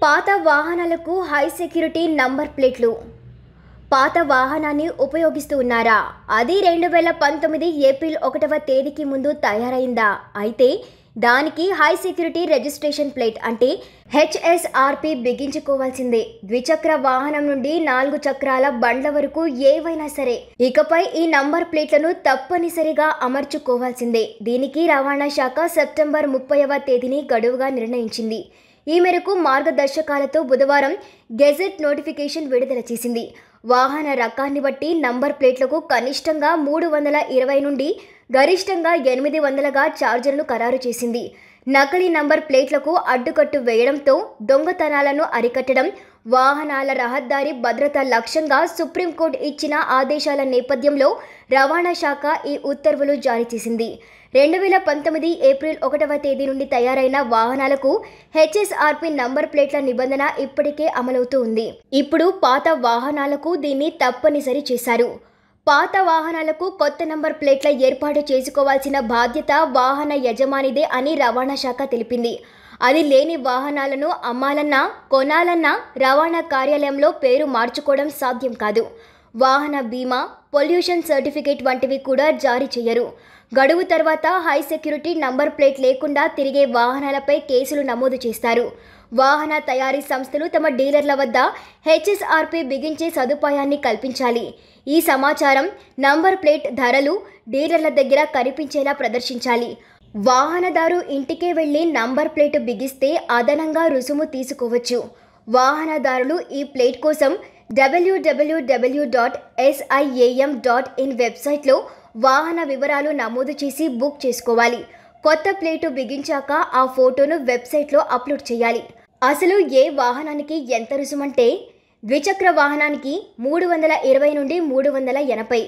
పాత వాహనాలకు high security number ప్లేట్లు. పాత వాహనాన్ని ఉపయోగిస్తూ ఉన్నారా? అది 2019 ఏప్రిల్ 1వ తేదీకి ముందు తయారైందా? అయితే దానికి హై సెక్యూరిటీ రిజిస్ట్రేషన్ ప్లేట్ అంటే హెచ్ఎస్ఆర్పి బిగించుకోవాల్సిందే. ద్విచక్ర వాహనం నుండి 4 చక్రాల బండ్ల వరకు ఏవైనా సరే ఇకపై ఈ నంబర్ ప్లేట్లను తప్పనిసరిగా అమర్చుకోవాల్సిందే. దీనికి రవాణా శాఖ సెప్టెంబర్ 30వ తేదీని గడువుగా నిర్ణయించింది. ఈ మేరకు మార్గదర్శకాలతో బుధవారం గెజెట్ నోటిఫికేషన్ విడుదల చేసింది. వాహన రకాన్ని బట్టి నంబర్ ప్లేట్లకు కనిష్టంగా 320 నుండి గరిష్టంగా 800గా ఛార్జర్ను ఖరారు చేసింది. నకిలీ నంబర్ ప్లేట్లకు అడ్డుకట్టు వేయడంతో దొంగతనాలను అరికట్టడం, వాహనాల రహదారి భద్రత లక్ష్యంగా సుప్రీంకోర్టు ఇచ్చిన ఆదేశాల నేపథ్యంలో రవాణా శాఖ ఈ ఉత్తర్వులు జారీ చేసింది. 2019 ఏప్రిల్ 1వ తేదీ నుండి తయారైన వాహనాలకు హెచ్ఎస్ఆర్పి నంబర్ ప్లేట్ల నిబంధన ఇప్పటికే అమలవుతూ ఉంది. ఇప్పుడు పాత వాహనాలకు దీన్ని తప్పనిసరి చేశారు. పాత వాహనాలకు కొత్త నంబర్ ప్లేట్ల ఏర్పాటు చేసుకోవాల్సిన బాధ్యత వాహన యజమానిదే అని రవాణా శాఖ తెలిపింది. అది లేని వాహనాలను అమ్మాలన్నా కొనాలన్నా రవాణా కార్యాలయంలో పేరు మార్చుకోవడం సాధ్యం కాదు. వాహన బీమా, పొల్యూషన్ సర్టిఫికేట్ వంటివి కూడా జారీ చేయరు. గడువు తర్వాత హై సెక్యూరిటీ నంబర్ ప్లేట్ లేకుండా తిరిగే వాహనాలపై కేసులు నమోదు చేస్తారు. వాహన తయారీ సంస్థలు తమ డీలర్ల వద్ద హెచ్ఎస్ఆర్పి బిగించే సదుపాయాన్ని కల్పించాలి. ఈ సమాచారం, నంబర్ ప్లేట్ ధరలు డీలర్ల దగ్గర కనిపించేలా ప్రదర్శించాలి. వాహనదారు ఇంటికే వెళ్లి నంబర్ ప్లేట్ బిగిస్తే అదనంగా రుసుము తీసుకోవచ్చు. వాహనదారులు ఈ ప్లేట్ కోసం www.siam.in వెబ్సైట్లో వాహన వివరాలు నమోదు చేసి బుక్ చేసుకోవాలి. కొత్త ప్లేటు బిగించాక ఆ ఫోటోను వెబ్సైట్లో అప్లోడ్ చేయాలి. అసలు ఏ వాహనానికి ఎంత రుసుమంటే ద్విచక్ర వాహనానికి 320 నుండి 380,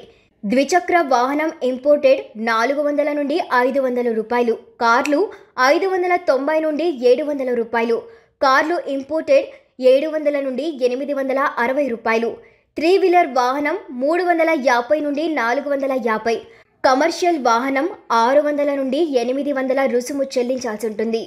ద్విచక్ర వాహనం ఇంపోర్టెడ్ 400 నుండి 500 రూపాయలు, కార్లు 590 నుండి 700 రూపాయలు, కార్లు ఇంపోర్టెడ్ 700 నుండి 860 రూపాయలు, 3 వీలర్ వాహనం 350 నుండి 450, కమర్షియల్ వాహనం 600 నుండి 800 రుసుము చెల్లించాల్సి ఉంటుంది.